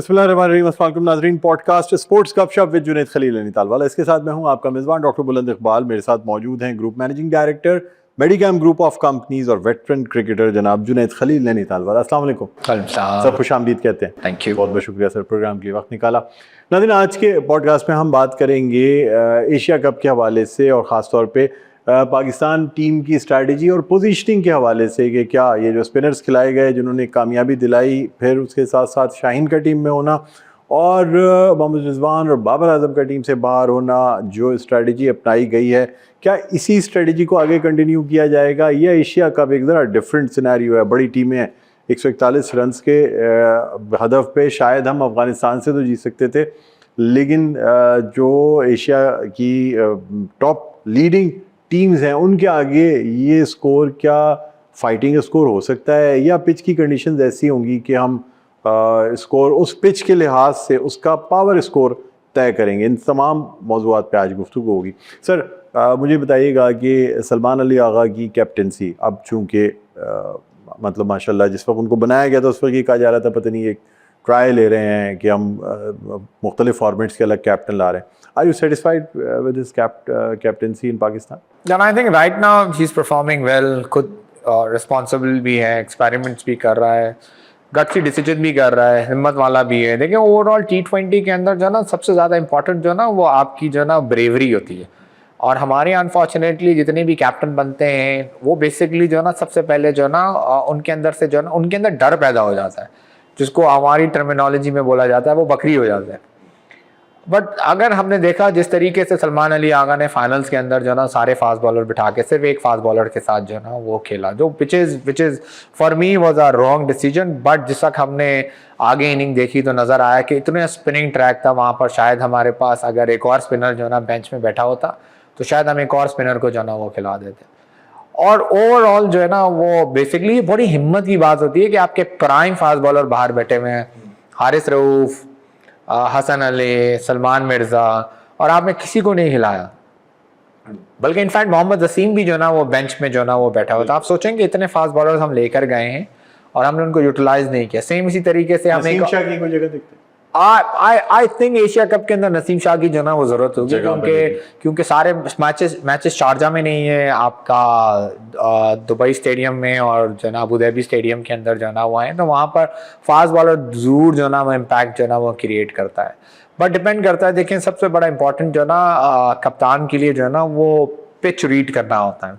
बिस्मिल्लाहिर्रहमानिर्रहीम नाज़रीन, podcast sports गपशप विद जुनैद खलील नैनीताल वाला। इसके साथ मैं हूं आपका मेज़बान डॉक्टर बुलंद इकबाल। मेरे साथ मौजूद हैं group managing director Medicam group of companies और वेटरन क्रिकेटर जनाब जुनैद खलील नैनीताल वाला। अस्सलाम वालेकुम सर, खुश आमदीद कहते हैं। थैंक यू, बहुत बहुत शुक्रिया सर, प्रोग्राम के लिए वक्त निकाला। नाज़रीन, आज के पॉडकास्ट में हम बात करेंगे एशिया कप के हवाले से और ख़ास तौर पे पाकिस्तान टीम की स्ट्रैटेजी और पोजीशनिंग के हवाले से कि क्या ये जो स्पिनर्स खिलाए गए जिन्होंने कामयाबी दिलाई, फिर उसके साथ साथ शाहीन का टीम में होना और मोहम्मद रिजवान और बाबर आजम का टीम से बाहर होना, जो स्ट्रैटेजी अपनाई गई है, क्या इसी स्ट्रैटेजी को आगे कंटिन्यू किया जाएगा? या एशिया कप एक ज़रा डिफरेंट सिनेरियो है, बड़ी टीमें हैं, 141 रन के हदफ पे शायद हम अफ़गानिस्तान से तो जीत सकते थे, लेकिन जो एशिया की टॉप लीडिंग टीम्स हैं उनके आगे ये स्कोर क्या फाइटिंग स्कोर हो सकता है, या पिच की कंडीशंस ऐसी होंगी कि हम स्कोर उस पिच के लिहाज से उसका पावर स्कोर तय करेंगे? इन तमाम मौज़ूआत पे आज गुफ्तगू होगी। सर, मुझे बताइएगा कि सलमान अली आगा की कैप्टनसी अब चूँकि मतलब माशाल्लाह जिस वक्त उनको बनाया गया था उस वक्त ये कहा जा रहा था पता नहीं एक ट्राई ले रहे हैं कि हम मुख्तलिफ फॉर्मेट्स के अलग कैप्टन ला रहे हैं। Are you satisfied with his captaincy in Pakistan? Yeah, I think right now he's performing well. खुद responsible भी है, experiments भी कर रहा है, गट्सी डिसीजन भी कर रहा है, हिम्मत वाला भी है। देखिए ओवरऑल T20 के अंदर जो है ना सबसे ज़्यादा इंपॉर्टेंट जो है ना वो आपकी जो है ना ब्रेवरी होती है। और हमारे अनफॉर्चुनेटली जितने भी कैप्टन बनते हैं वो बेसिकली जो है ना सबसे पहले जो है ना उनके अंदर से जो है ना उनके अंदर डर पैदा हो जाता है, जिसको हमारी टर्मिनोलॉजी में बोला जाता है वो बकरी हो जाता है। बट अगर हमने देखा जिस तरीके से सलमान अली आगा ने फाइनल्स के अंदर जो है ना सारे फास्ट बॉलर बिठा के सिर्फ एक फास्ट बॉलर के साथ जो है ना वो खेला, जो which is for me was a wrong decision. But जिस तक हमने आगे इनिंग देखी तो नज़र आया कि इतने स्पिनिंग ट्रैक था वहाँ पर, शायद हमारे पास अगर एक और स्पिनर जो है ना बेंच में बैठा होता तो शायद हम एक और स्पिनर को जो है ना वो खिला देते। और ओवरऑल जो है ना वो बेसिकली बड़ी हिम्मत की बात होती है कि आपके प्राइम फास्ट बॉलर बाहर बैठे हुए हैं, हारिस रऊफ, हसन अली, सलमान मिर्ज़ा, और आपने किसी को नहीं हिलाया। बल्कि इनफैक्ट मोहम्मद वसीम भी जो है ना वो बेंच में जो है ना वो बैठा हुआ था। आप सोचेंगे इतने फास्ट बॉलर्स हम लेकर गए हैं और हमने उनको यूटिलाइज नहीं किया। सेम इसी तरीके से हमें आई थिंक एशिया कप के अंदर नसीम शाह की जो ना वो जरूरत होगी, क्योंकि सारे मैचेस शारजा में नहीं है, आपका दुबई स्टेडियम में और जो ना अबू धाबी स्टेडियम के अंदर जो ना वो है, तो वहाँ पर फास्ट बॉलर जरूर जो ना वो इम्पैक्ट जो ना वो क्रिएट करता है। बट डिपेंड करता है, देखें सबसे बड़ा इंपॉर्टेंट जो ना कप्तान के लिए जो है ना वो पिच रीड करना होता है।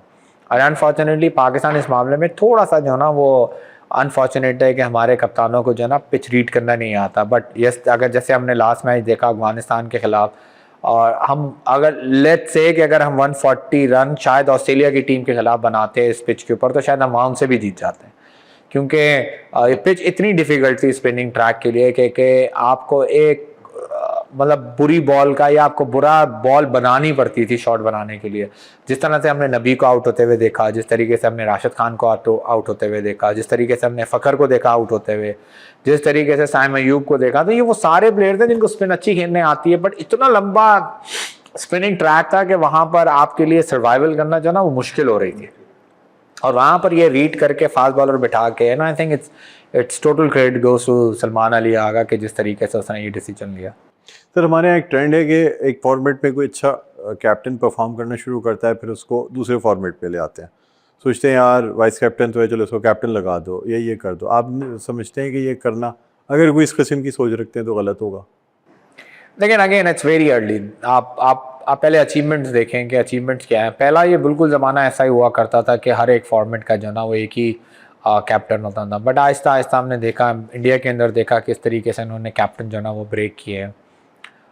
और अनफॉर्चुनेटली पाकिस्तान इस मामले में थोड़ा सा जो ना वो अनफॉर्चुनेट है कि हमारे कप्तानों को जो है ना पिच रीड करना नहीं आता। बट यस, अगर जैसे हमने लास्ट मैच देखा अफगानिस्तान के खिलाफ, और हम अगर लेट्स से कि अगर हम 140 रन शायद ऑस्ट्रेलिया की टीम के खिलाफ बनाते इस पिच के ऊपर तो शायद हम वहाँ उनसे भी जीत जाते हैं, क्योंकि पिच इतनी डिफिकल्ट थी स्पिनिंग ट्रैक के लिए कि आपको एक मतलब बुरी बॉल का या आपको बुरा बॉल बनानी पड़ती थी शॉट बनाने के लिए। जिस तरह से हमने नबी को आउट होते हुए देखा, जिस तरीके से हमने राशिद खान को आउट होते हुए देखा, जिस तरीके से हमने फ़खर को देखा आउट होते हुए, जिस तरीके से साइम अयूब को देखा, तो ये वो सारे प्लेयर थे जिनको स्पिन अच्छी खेलने आती है। बट इतना लंबा स्पिनिंग ट्रैक था कि वहाँ पर आपके लिए सर्वाइवल करना जो ना वो मुश्किल हो रही थी। और वहाँ पर ये रीड करके फास्ट बॉलर बिठा के ना, I think it's total credit goes to Salman Ali Agha कि जिस तरीके से उसने ये डिसीजन लिया। सर, हमारे यहाँ एक ट्रेंड है कि एक फॉर्मेट में कोई अच्छा कैप्टन परफॉर्म करना शुरू करता है, फिर उसको दूसरे फॉर्मेट पे ले आते हैं, सोचते हैं यार वाइस कैप्टन तो है, चलो इसको कैप्टन लगा दो या ये कर दो। आप समझते हैं कि ये करना, अगर कोई इस किस्म की सोच रखते हैं तो गलत होगा? लेकिन अगेन इट्स वेरी अर्ली। आप पहले अचीवमेंट्स देखें कि अचीवमेंट्स क्या है। पहला ये बिल्कुल ज़माना ऐसा ही हुआ करता था कि हर एक फॉर्मेट का जो ना वो एक ही कैप्टन होता था। बट आहिस्ता आहिस्ता हमने देखा, इंडिया के अंदर देखा किस तरीके से उन्होंने कैप्टन जो ना वो ब्रेक किए हैं।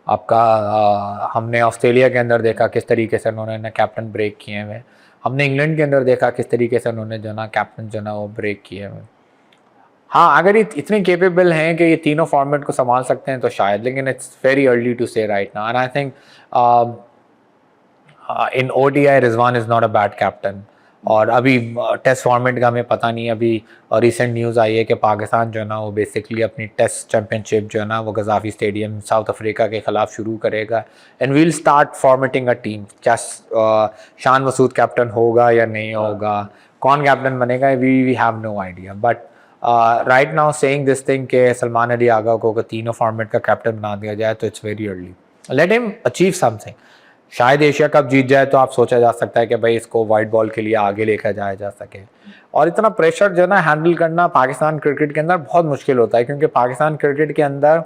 आपका हमने ऑस्ट्रेलिया के अंदर देखा किस तरीके से उन्होंने कैप्टन ब्रेक किए हुए। हमने इंग्लैंड के अंदर देखा किस तरीके से उन्होंने जो ना कैप्टन जो ना वो ब्रेक किए हुए। हाँ, अगर ये इतने केपेबल हैं कि ये तीनों फॉर्मेट को संभाल सकते हैं तो शायद, लेकिन इट्स वेरी अर्ली टू से right now. And I think in ODI Rizwan is not a bad captain. और अभी टेस्ट फॉर्मेट का हमें पता नहीं। अभी रिसेंट न्यूज़ आई है कि पाकिस्तान जो है ना वो बेसिकली अपनी टेस्ट चैम्पियनशिप जो है ना वो गज़ाफ़ी स्टेडियम साउथ अफ्रीका के ख़िलाफ़ शुरू करेगा। And we'll start formatting a team. क्या शान मसूद कैप्टन होगा या नहीं होगा, कौन कैप्टन बनेगा, we have no idea. But right now saying this thing के सलमान अली आगा को अगर तीनों फॉर्मेट का कैप्टन बना दिया जाए तो it's very early, let him achieve something. शायद एशिया कप जीत जाए तो आप सोचा जा सकता है कि भाई इसको वाइट बॉल के लिए आगे लेकर जाया जा सके। और इतना प्रेशर जो है ना हैंडल करना पाकिस्तान क्रिकेट के अंदर बहुत मुश्किल होता है, क्योंकि पाकिस्तान क्रिकेट के अंदर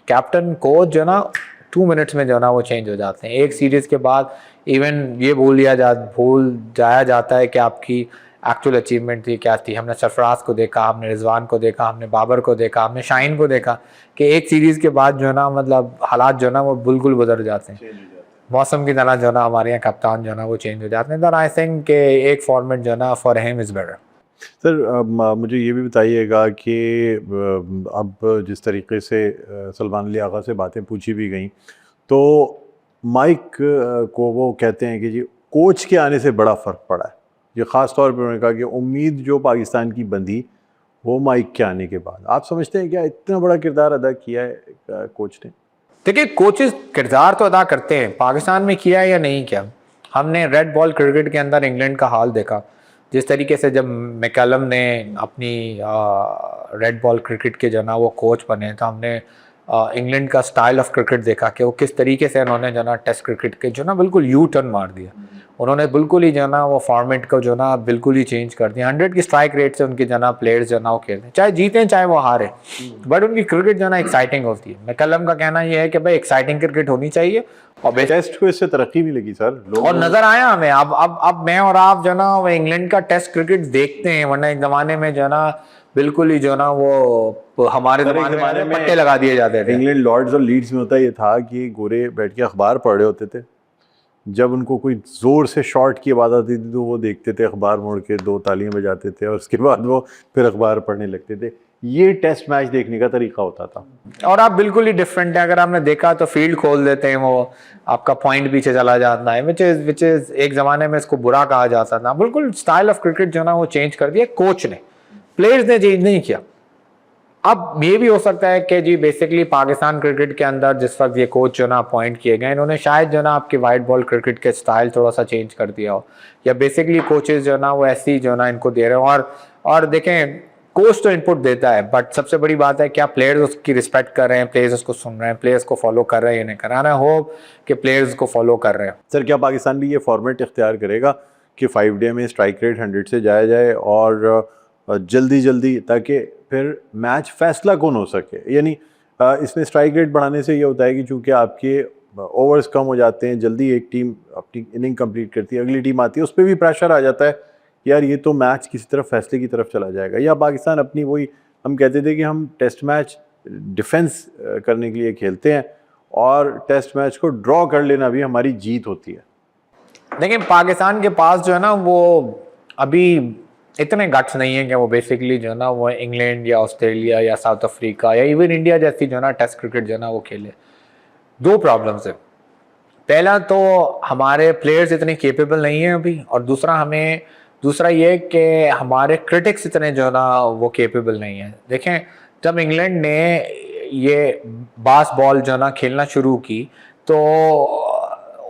कैप्टन कोच जो है ना 2 मिनट्स में जो है ना वो चेंज हो जाते हैं। एक सीरीज के बाद इवन ये भूल जाया जाता है कि आपकी एक्चुअल अचीवमेंट थी क्या थी। हमने सरफराज को देखा, हमने रिजवान को देखा, हमने बाबर को देखा, हमने शाहीन को देखा कि एक सीरीज के बाद जो है ना मतलब हालात जो है ना वो बिल्कुल बदल जाते हैं, मौसम की तरह जो है ना हमारे यहाँ कप्तान जो है ना वो चेंज हो जाते हैं। तो आई थिंक कि एक फॉर्मेट जो है ना for him is better. Sir मुझे ये भी बताइएगा कि अब जिस तरीके से सलमान अली आगा से बातें पूछी भी गई तो माइक को वो कहते हैं कि जी कोच के आने से बड़ा फ़र्क पड़ा है। ये ख़ास तौर पर उन्होंने कहा कि उम्मीद जो पाकिस्तान की बंधी वो माइक के आने के बाद। आप समझते हैं क्या इतना बड़ा किरदार अदा किया है कोच ने? देखिए कोचेस किरदार तो अदा करते हैं, पाकिस्तान में किया है या नहीं किया। हमने रेड बॉल क्रिकेट के अंदर इंग्लैंड का हाल देखा, जिस तरीके से जब मैकलम ने अपनी रेड बॉल क्रिकेट के जो ना वो कोच बने तो हमने इंग्लैंड का स्टाइल ऑफ क्रिकेट देखा कि वो किस तरीके से उन्होंने जो ना टेस्ट क्रिकेट के जो ना बिल्कुल यू टर्न मार दिया। उन्होंने बिल्कुल ही जो ना वो फॉर्मेट को जो ना बिल्कुल ही चेंज कर दिया। 100 की स्ट्राइक रेट से उनके जो ना प्लेयर्स जो ना वो खेलते हैं, चाहे जीते चाहे वो हारे, बट उनकी क्रिकेट जो ना एक्साइटिंग होती है। मैकलम का कहना ये है कि भाई एक्साइटिंग क्रिकेट होनी चाहिए और टेस्ट को इससे तरक्की भी लगी सर और नजर आया हमें। अब मैं और आप जो ना वो इंग्लैंड का टेस्ट क्रिकेट देखते हैं, वरना एक जमाने में जो ना बिल्कुल ही जो ना वो हमारे जमाने में पट्टे लगा दिए जाते थे। इंग्लैंड लॉर्ड्स और लीड्स में होता ये था कि गोरे बैठ के अखबार पढ़ रहे होते थे, जब उनको कोई जोर से शॉट की आवाज़ आती थी तो वो देखते थे, अखबार मोड़ के 2 तालियां बजाते थे और उसके बाद वो फिर अखबार पढ़ने लगते थे। ये टेस्ट मैच देखने का तरीका होता था। और आप बिल्कुल ही डिफरेंट है, अगर आपने देखा तो फील्ड खोल देते हैं, वो आपका पॉइंट पीछे चला जाता है, विच इज एक जमाने में इसको बुरा कहा जाता था। बिल्कुल स्टाइल ऑफ क्रिकेट जो ना वो चेंज कर दिया कोच ने, प्लेयर्स ने चेंज नहीं किया। अब ये भी हो सकता है कि जी बेसिकली पाकिस्तान क्रिकेट के अंदर जिस वक्त ये कोच जो ना अपॉइंट किए गए, इन्होंने शायद जो ना आपकी वाइट बॉल क्रिकेट के स्टाइल थोड़ा सा चेंज कर दिया हो, या बेसिकली कोचेस जो ना वो ऐसी जो ना इनको दे रहे हो। और देखें कोच तो इनपुट देता है, बट सबसे बड़ी बात है क्या प्लेयर्स उसकी रिस्पेक्ट कर रहे हैं, प्लेयर्स उसको सुन रहे हैं, प्लेयर्स को फॉलो कर रहे हैं या नहीं कर रहे हैं। होप कि प्लेयर्स को फॉलो कर रहे हैं। सर क्या पाकिस्तान भी ये फॉर्मेट इख्तियार करेगा कि 5 डे में स्ट्राइक रेट 100 से जाया जाए और जल्दी ताकि फिर मैच फैसला कौन हो सके? यानी इसमें स्ट्राइक रेट बढ़ाने से ये होता है कि चूँकि आपके ओवर्स कम हो जाते हैं, जल्दी एक टीम अपनी इनिंग कंप्लीट करती है, अगली टीम आती है, उस पर भी प्रेशर आ जाता है यार ये तो मैच किसी तरफ फैसले की तरफ चला जाएगा। या पाकिस्तान अपनी वही हम कहते थे कि हम टेस्ट मैच डिफेंस करने के लिए खेलते हैं और टेस्ट मैच को ड्रॉ कर लेना भी हमारी जीत होती है। लेकिन पाकिस्तान के पास जो है ना वो अभी इतने गट्स नहीं है कि वो बेसिकली जो है ना वो इंग्लैंड या ऑस्ट्रेलिया या साउथ अफ्रीका या इवन इंडिया जैसी जो है ना टेस्ट क्रिकेट जो है ना वो खेले। 2 प्रॉब्लम्स है, पहला तो हमारे प्लेयर्स इतने केपेबल नहीं है अभी, और दूसरा ये कि हमारे क्रिटिक्स इतने जो है ना वो केपेबल नहीं है। देखें जब इंग्लैंड ने ये बास बॉल जो है ना खेलना शुरू की तो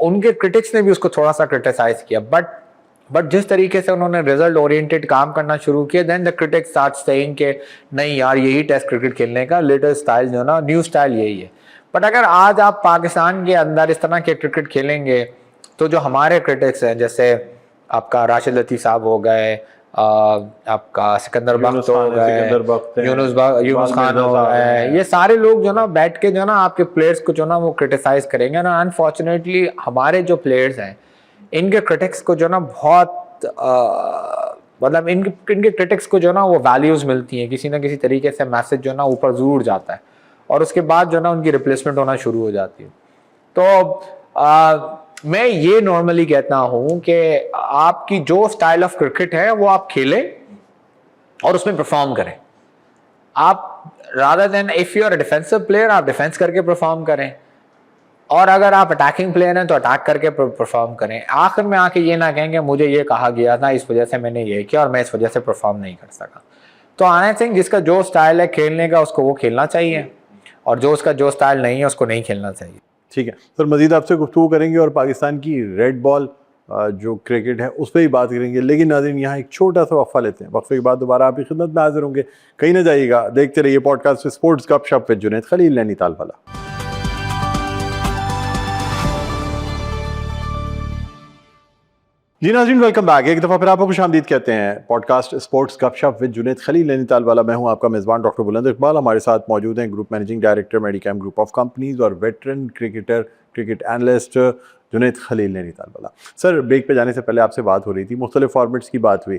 उनके क्रिटिक्स ने भी उसको थोड़ा सा क्रिटिसाइज किया, बट जिस तरीके से उन्होंने रिजल्ट ओरिएंटेड काम करना शुरू किया, then the critics start saying कि नहीं यार यही टेस्ट क्रिकेट खेलने का लेटेस्ट स्टाइल जो है ना न्यू स्टाइल यही है। बट अगर आज आप पाकिस्तान के अंदर इस तरह के क्रिकेट खेलेंगे तो जो हमारे क्रिटिक्स हैं, जैसे आपका राशिद लतीफ़ साहब हो गए, आपका सिकंदर बख्त हो गए, यूनुस खान हो गए, ये सारे लोग जो ना बैठ के जो ना आपके प्लेयर्स को जो ना वो क्रिटिसाइज करेंगे ना। अनफॉर्चुनेटली हमारे जो प्लेयर्स हैं इनके क्रिटिक्स को जो ना बहुत मतलब इनके क्रिटिक्स को जो ना वो वैल्यूज मिलती हैं, किसी ना किसी तरीके से मैसेज जो ना ऊपर जरूर जाता है और उसके बाद जो ना उनकी रिप्लेसमेंट होना शुरू हो जाती है। तो मैं ये नॉर्मली कहता हूं कि आपकी जो स्टाइल ऑफ क्रिकेट है वो आप खेलें और उसमें परफॉर्म करें। आप rather than if you are a defensive player आप डिफेंस करके परफॉर्म करें, और अगर आप अटैकिंग प्लेयर हैं तो अटैक करके परफॉर्म करें। आखिर में आके ये ना कहेंगे मुझे ये कहा गया था इस वजह से मैंने ये किया और मैं इस वजह से परफॉर्म नहीं कर सका। तो आई थिंक जिसका जो स्टाइल है खेलने का उसको वो खेलना चाहिए, और जो उसका जो स्टाइल नहीं है उसको नहीं खेलना चाहिए। ठीक है सर, मजीद आपसे गुफ्तगू करेंगे और पाकिस्तान की रेड बॉल जो क्रिकेट है उस पर ही बात करेंगे। लेकिन नाज़रीन यहाँ एक छोटा सा वक्फा लेते हैं, वक्फे के बाद दोबारा आपकी खिदमत में हाजिर होंगे। कहीं ना जाइएगा, देखते रहिए पॉडकास्ट स्पोर्ट्स गपशप विद जुनैद खलील नैनीताल वाला। जी नाज़रीन, वेलकम बैक। एक दफ़ा फिर आपको खुशामदीद कहते हैं पॉडकास्ट स्पोर्ट्स गपशप विद जुनैद खलील नैनीताल वाला। मैं हूं आपका मेज़बान डॉक्टर बुलंद इकबाल। हमारे साथ मौजूद हैं group managing director Medicam group of companies और veteran cricketer, cricket analyst Junaid Khalil Nainital वाला। सर, ब्रेक पे जाने से पहले आपसे बात हो रही थी, मुख्तलिफ फॉर्मेट्स की बात हुई।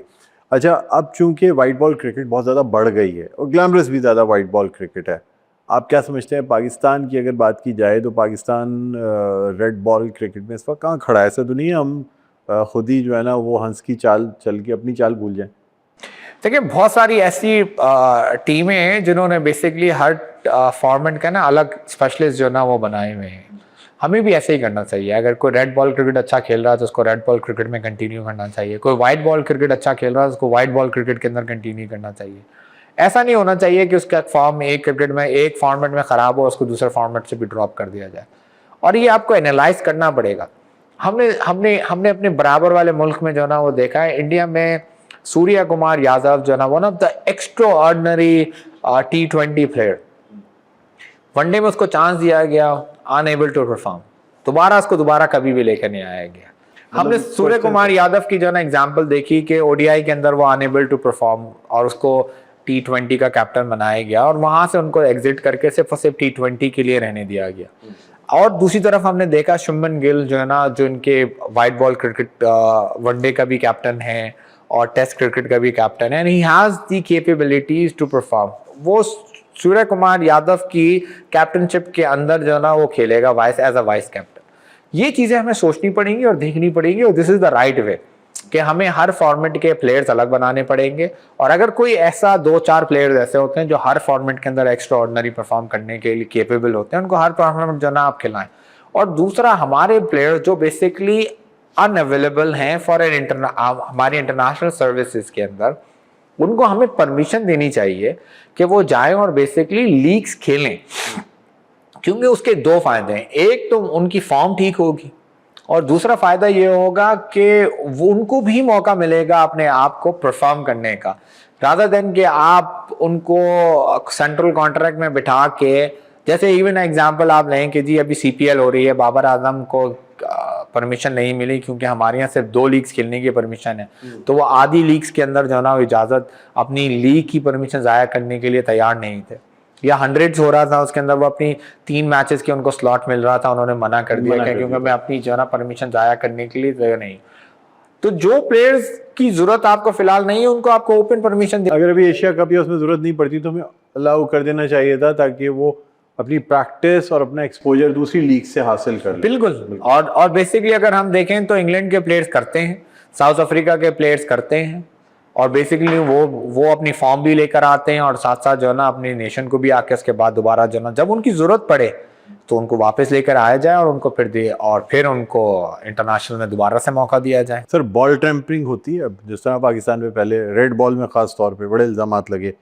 अच्छा, अब चूँकि वाइट बॉल क्रिकेट बहुत ज़्यादा बढ़ गई है और ग्लैमरस भी ज़्यादा वाइट बॉल क्रिकेट है, आप क्या समझते हैं पाकिस्तान की अगर बात की जाए तो पाकिस्तान रेड बॉल क्रिकेट में इस वक्त कहाँ खड़ा है? ऐसा तो नहीं है हम खुद ही जो है ना वो हंस की चाल चल के अपनी चाल भूल जाएं? देखिए, बहुत सारी ऐसी टीमें हैं जिन्होंने बेसिकली हर फॉर्मेट का ना अलग स्पेशलिस्ट जो ना वो बनाए हुए हैं। हमें भी ऐसे ही करना चाहिए। अगर कोई रेड बॉल क्रिकेट अच्छा खेल रहा है तो उसको रेड बॉल क्रिकेट में कंटिन्यू करना चाहिए। कोई वाइट बॉल क्रिकेट अच्छा खेल रहा है तो उसको वाइट बॉल क्रिकेट के अंदर कंटिन्यू करना चाहिए। ऐसा नहीं होना चाहिए कि उसका फॉर्म एक क्रिकेट में एक फॉर्मेट में ख़राब हो, उसको दूसरे फॉर्मेट से भी ड्रॉप कर दिया जाए। और ये आपको एनालाइज करना पड़ेगा। हमने हमने हमने अपने बराबर वाले मुल्क में जो ना वो देखा है, इंडिया में सूर्या कुमार यादव जो ना one of the extra ordinary T20 player, one day में उसको चांस दिया गया, अनएबल टू परफॉर्म, दोबारा कभी भी लेकर नहीं आया गया। हमने सूर्य कुमार यादव की जो ना एग्जांपल देखी कि ओडीआई के अंदर वो अनएबल टू परफॉर्म और उसको T20 का कैप्टन बनाया गया और वहां से उनको एग्जिट करके सिर्फ T20 के लिए रहने दिया गया। और दूसरी तरफ हमने देखा शुभमन गिल जो है ना, जो इनके वाइट बॉल क्रिकेट वनडे का भी कैप्टन है और टेस्ट क्रिकेट का भी कैप्टन है, and he has the capabilities to perform. वो सूर्य कुमार यादव की कैप्टनशिप के अंदर जो है ना वो खेलेगा एज अ वाइस कैप्टन। ये चीजें हमें सोचनी पड़ेंगी और देखनी पड़ेंगी, और this is the right way कि हमें हर फॉर्मेट के प्लेयर्स अलग बनाने पड़ेंगे। और अगर कोई ऐसा 2-4 प्लेयर्स ऐसे होते हैं जो हर फॉर्मेट के अंदर एक्स्ट्रा ऑर्डिनरी परफॉर्म करने के लिए केपेबल होते हैं, उनको हर फॉर्मेट जो ना आप खिलाएं। और दूसरा, हमारे प्लेयर्स जो बेसिकली अनअवेलेबल हैं फॉर हमारी इंटरनेशनल सर्विसेज के अंदर, उनको हमें परमिशन देनी चाहिए कि वो जाएं और बेसिकली लीग्स खेलें। क्योंकि उसके 2 फायदे हैं। एक तो उनकी फॉर्म ठीक होगी और दूसरा फायदा ये होगा कि वो उनको भी मौका मिलेगा अपने आप को परफॉर्म करने का, रादर देन कि आप उनको सेंट्रल कॉन्ट्रैक्ट में बिठा के, जैसे इवन एग्जांपल आप लें कि जी अभी सीपीएल हो रही है, बाबर आजम को परमिशन नहीं मिली क्योंकि हमारे यहाँ सिर्फ 2 लीग्स खेलने की परमिशन है, तो वो आधी लीग्स के अंदर जो ना वो इजाजत अपनी लीग की परमिशन जाया करने के लिए तैयार नहीं थे। या 100 हो रहा था, उसके अंदर वो अपनी 3 मैचेस के उनको स्लॉट मिल रहा था, उन्होंने मना कर दिया क्योंकि मैं अपनी जो ना परमिशन जाया करने के लिए तैयार नहीं। तो जो प्लेयर्स की जरूरत आपको फिलहाल नहीं है उनको आपको ओपन परमिशन दे। अगर अभी एशिया कप या उसमें जरूरत नहीं पड़ती तो हमें अलाउ कर देना चाहिए था, ताकि वो अपनी प्रैक्टिस और अपना एक्सपोजर दूसरी लीग से हासिल कर ले। बिल्कुल। और बेसिकली अगर हम देखें तो इंग्लैंड के प्लेयर्स करते हैं, साउथ अफ्रीका के प्लेयर्स करते हैं, और बेसिकली वो अपनी फॉर्म भी लेकर आते हैं और साथ साथ जो है ना अपनी नेशन को भी आके उसके बाद दोबारा जो ना जब उनकी जरूरत पड़े तो उनको वापस लेकर आया जाए और उनको फिर उनको इंटरनेशनल में दोबारा से मौका दिया जाए। सर, बॉल टेम्परिंग होती है? अब जिस तरह पाकिस्तान में पहले रेड बॉल में खास तौर पे बड़े इल्जामात लगे,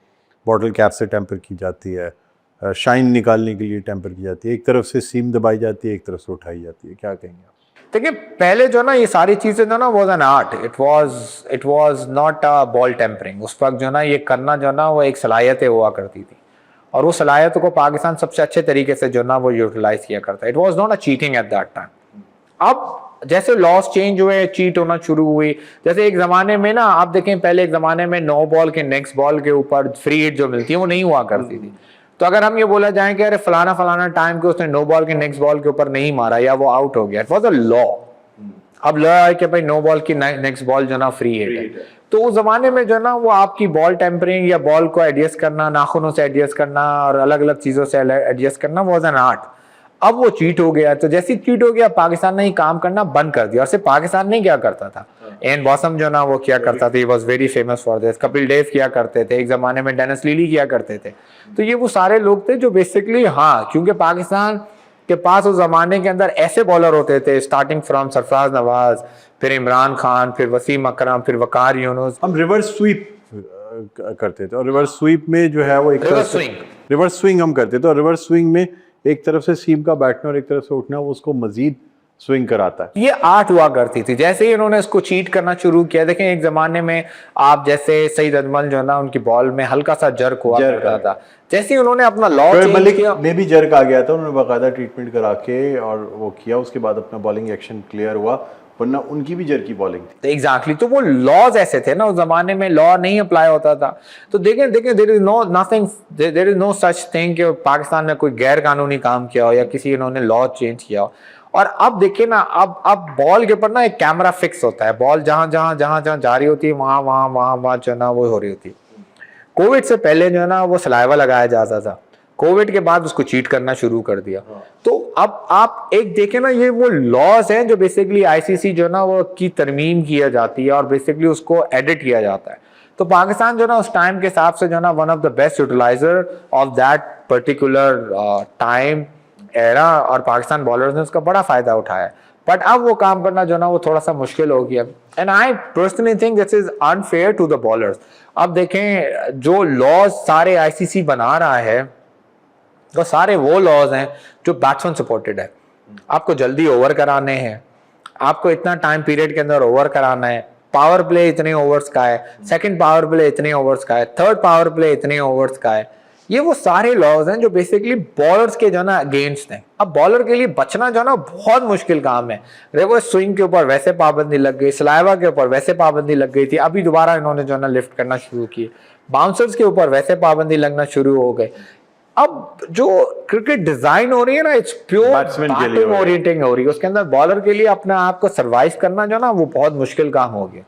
बॉटल कैप से टेम्पर की जाती है, शाइन निकालने के लिए टेम्पर की जाती है, एक तरफ से सीम दबाई जाती है, एक तरफ से उठाई जाती है, क्या कहेंगे आप? देखिए, पहले जो ना ये सारी चीजें जो ना was an art, it was not a ball tampering. उस वक्त जो ना ये करना जो ना वो एक सलाहियतें हुआ करती थी और वो सलाहियतों को पाकिस्तान सबसे अच्छे तरीके से जो ना वो यूटिलाइज किया करता है। It was not a cheating at that time. अब जैसे लॉस चेंज हुए, चीट होना शुरू हुई, जैसे एक जमाने में ना आप देखें, पहले एक जमाने में 9 बॉल के नेक्स्ट बॉल के ऊपर फ्री हिट जो मिलती है वो नहीं हुआ करती थी। तो अगर हम ये बोला जाए कि अरे फलाना टाइम के उसने 9 बॉल के नेक्स्ट बॉल के ऊपर नहीं मारा या वो आउट हो गया, इट वाज अ लॉ। अब लॉ है कि भाई 9 बॉल की नेक्स्ट बॉल जो ना फ्री हिट है। तो उस जमाने में जो ना वो आपकी बॉल टेम्परिंग या बॉल को एडजस्ट करना, नाखूनों से एडजस्ट करना और अलग अलग चीजों से एडजस्ट करना वाज एन आर्ट। अब वो चीट हो गया, तो जैसे चीट हो गया पाकिस्तान ने ही काम करना बंद कर दिया। और सिर्फ पाकिस्तान नहीं क्या करता था, एन बॉसम जो ना वो किया करता था, he was very famous for this, Kapil Dev किया करते थे, एक जमाने में डेनिस लीली किया करते थे। तो ये वो सारे लोग थे जो बेसिकली, हाँ, क्योंकि पाकिस्तान के पास उस जमाने के अंदर ऐसे बॉलर होते थे, स्टार्टिंग फ्रॉम सरफराज नवाज, फिर इमरान खान, फिर वसीम अकरम, फिर वकार यूनुस। हम रिवर्स स्वीप करते थे और रिवर्स स्वीप में जो है वो एक रिवर्स स्विंग हम करते थे और रिवर्स स्विंग में एक तरफ से सीम का बैठना और एक तरफ से उठना, वो उसको मजीद स्विंग कराता है। ये 8 हुआ करती थी, जैसे ही इन्होंने इसको चीट करना शुरू किया। देखें एक जमाने में आप जैसे सईद अजमल जो है ना, उनकी बॉल में हल्का सा जर्क हुआ करता था। जैसे ही उन्होंने अपना लॉ चेंज किया, में भी जर्क आ गया था, उन्होंने बाकायदा ट्रीटमेंट करा के और वो किया, उसके बाद अपना बॉलिंग एक्शन क्लियर हुआ, वरना उनकी भी जर्की बॉलिंग थी। एग्जैक्टली तो वो लॉज ऐसे थे ना उस जमाने में, लॉ नहीं अप्लाई होता था। तो देखें there is no nothing, there is no such thing कि पाकिस्तान में कोई गैर कानूनी काम किया हो या किसी इन्होंने लॉ चेंज किया हो। और अब देखिए ना, अब बॉल के ऊपर ना एक कैमरा फिक्स होता है, बॉल जहां जहां जहां जहां जा रही होती है वहां वहां वहां वहां जो है ना वो हो रही होती है। कोविड से पहले जो है ना वो सलाइवा लगाया जाता था, कोविड के बाद उसको चीट करना शुरू कर दिया। तो अब आप एक देखें ना, ये वो लॉज हैं जो बेसिकली आईसीसी जो है ना वो की तरमीम किया जाती है और बेसिकली उसको एडिट किया जाता है। तो पाकिस्तान जो है ना उस टाइम के हिसाब से जो है ना one of the best utiliser of that particular time era, और पाकिस्तान बॉलर्स ने उसका बड़ा फायदा उठाया। बट अब वो काम करना जो है ना वो थोड़ा सा मुश्किल हो गया, and I personally think this is unfair to the bowlers. अब देखें जो लॉज सारे आईसीसी बना रहा है तो सारे वो लॉज हैं जो बैट्समैन सपोर्टेड है। आपको जल्दी ओवर कराने हैं, आपको इतना टाइम पीरियड के अंदर ओवर कराना है, पावर प्ले इतने ओवर्स का है, सेकंड पावर प्ले इतने ओवर्स का है, थर्ड पावर प्ले इतने ओवर्स का है। ये वो सारे लॉज हैं जो बेसिकली बॉलर्स के जो ना अगेंस्ट हैं। अब बॉलर के लिए बचना जो ना बहुत मुश्किल काम है। रिवर्स स्विंग के ऊपर वैसे पाबंदी लग गई, सलाइवा के ऊपर वैसे पाबंदी लग गई थी, अभी दोबारा इन्होंने जो ना लिफ्ट करना शुरू की, बाउंसर्स के ऊपर वैसे पाबंदी लगना शुरू हो गए। अब जो क्रिकेट डिजाइन हो रही है ना, इट्स प्योर बैटिंग ओरिएंटिंग हो रही है, उसके अंदर बॉलर के लिए अपने आप को सर्वाइव करना जो ना वो बहुत मुश्किल काम हो गया।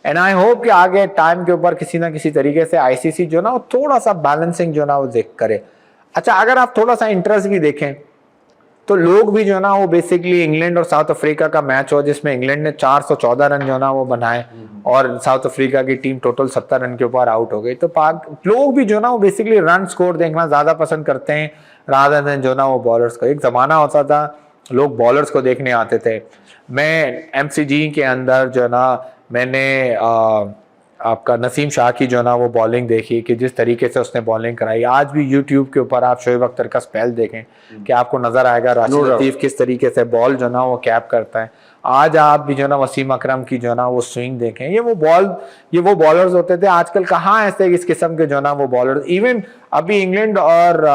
एंड आई होप कि आगे टाइम के ऊपर किसी ना किसी तरीके से आईसीसी जो ना वो थोड़ा सा बैलेंसिंग जो ना वो देख करे। अच्छा, अगर आप थोड़ा सा इंटरेस्ट भी देखें तो लोग भी जो ना वो बेसिकली इंग्लैंड और साउथ अफ्रीका का मैच हो जिसमें इंग्लैंड ने 414 रन जो ना वो बनाए और साउथ अफ्रीका की टीम टोटल 70 रन के ऊपर आउट हो गई, तो पाक लोग भी जो ना वो बेसिकली रन स्कोर देखना ज्यादा पसंद करते हैं रादर देन जो ना वो बॉलर्स को। एक जमाना होता था लोग बॉलर्स को देखने आते थे। मैं एमसीजी के अंदर जो ना मैंने आपका नसीम शाह की जो ना वो बॉलिंग देखी कि जिस तरीके से उसने बॉलिंग कराई। आज भी यूट्यूब के ऊपर आप शोएब अख्तर का स्पेल देखें कि आपको नजर आएगा राशिद लतीफ किस तरीके से बॉल जो ना वो कैप करता है। आज आप भी जो ना वसीम अकरम की जो ना वो स्विंग देखें, ये वो बॉलर्स होते थे। आजकल कहाँ ऐसे इस किस्म के जो ना वो बॉलर्स, इवन अभी इंग्लैंड और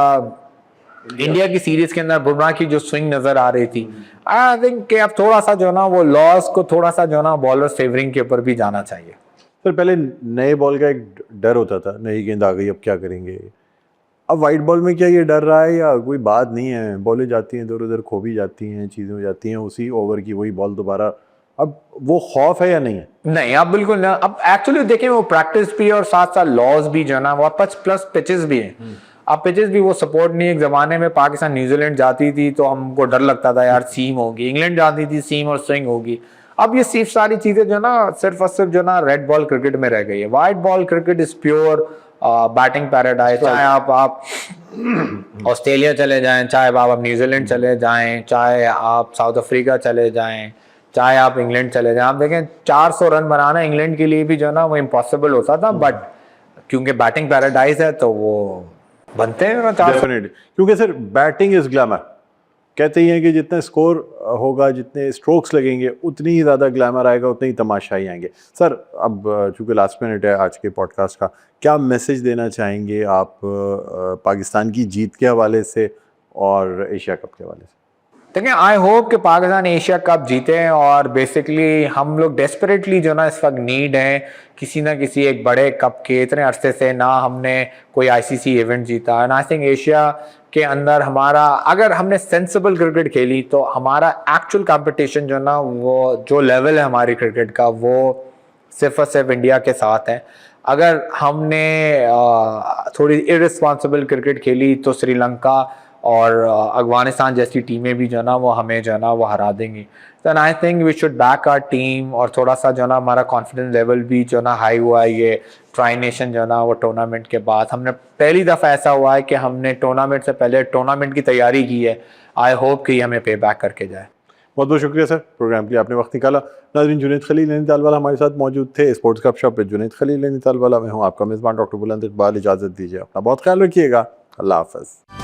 इंडिया की सीरीज के अंदर बुमराह की जो स्विंग नजर आ रही थी, आई थिंक कि अब थोड़ा सा जो ना वो लॉस को थोड़ा सा जो ना बॉलर फेवरिंग के ऊपर भी जाना चाहिए। सर पहले नए बॉल का एक डर होता था, नई गेंद आ गई अब क्या करेंगे। अब वाइट बॉल में क्या ये डर रहा है या कोई बात नहीं है, बॉलें जाती हैं इधर उधर, खो भी जाती हैं, चीज़ें हो जाती हैं, उसी ओवर की वही बॉल दोबारा, अब वो खौफ है या नहीं है? नहीं, अब बिल्कुल ना। अब एक्चुअली देखें वो प्रैक्टिस भी और साथ साथ लॉस भी जो ना वो प्लस पिचेस भी हैं। अब पिचेस भी वो सपोर्ट नहीं। एक जमाने में पाकिस्तान न्यूजीलैंड जाती थी तो हमको डर लगता था यार सीम होगी, इंग्लैंड जाती थी सीम और स्विंग होगी। अब ये सिर्फ सारी चीजें जो ना सिर्फ और सिर्फ जो ना रेड बॉल क्रिकेट में रह गई है। White ball cricket is pure batting paradise. चाहे आप ऑस्ट्रेलिया चले जाएं, चाहे आप न्यूजीलैंड चले जाएं, चाहे आप साउथ अफ्रीका चले जाएं, चाहे आप इंग्लैंड चले जाएं, आप देखें 400 रन बनाना इंग्लैंड के लिए भी जो ना वो इम्पॉसिबल होता था, बट क्योंकि बैटिंग पैराडाइज है तो वो बनते हैं ना 400। क्योंकि सर बैटिंग इज ग्लैमर, कहते ही हैं कि जितना स्कोर होगा, जितने स्ट्रोक्स लगेंगे, उतनी ही ज़्यादा ग्लैमर आएगा, उतने ही तमाशाई आएंगे। सर अब चूँकि लास्ट मिनट है आज के पॉडकास्ट का, क्या मैसेज देना चाहेंगे आप पाकिस्तान की जीत के हवाले से और एशिया कप के हवाले से? देखिए, आई होप कि पाकिस्तान एशिया कप जीते और बेसिकली हम लोग डेस्परेटली जो ना इस वक्त नीड है किसी ना किसी एक बड़े कप के। इतने अरसे से ना हमने कोई आईसीसी इवेंट जीता, एंड आई थिंक एशिया के अंदर हमारा अगर हमने सेंसिबल क्रिकेट खेली तो हमारा एक्चुअल कंपटीशन जो ना वो जो लेवल है हमारी क्रिकेट का वो सिर्फ और सिर्फ इंडिया के साथ है। अगर हमने थोड़ी इररिस्पॉन्सिबल क्रिकेट खेली तो श्रीलंका और अफगानिस्तान जैसी टीमें भी जो ना वो हमें जो ना वो हरा देंगी। तो I think we should back our team, और थोड़ा सा जो ना हमारा कॉन्फिडेंस लेवल भी जो ना हाई हुआ है ये ट्राई नेशन जो ना वो टूर्नामेंट के बाद। हमने पहली दफ़ा ऐसा हुआ है कि हमने टूर्नामेंट से पहले टूर्नामेंट की तैयारी की है। आई होप कि हमें पे बैक करके जाए। बहुत बहुत शुक्रिया सर, प्रोग्राम के लिए आपने वक्त निकाला। नाज़रीन, जुनैद खलील नैनीताल वाला हमारे साथ मौजूद थे स्पोर्ट्स गपशप पे। जुनैद खलील नैनीताल वाला, मैं हूँ आपका मेज़बान डॉक्टर बुलंद इकबाल। इजाज़त दीजिए, अपना बहुत ख्याल रखिएगा। अल्लाह हाफ़िज़।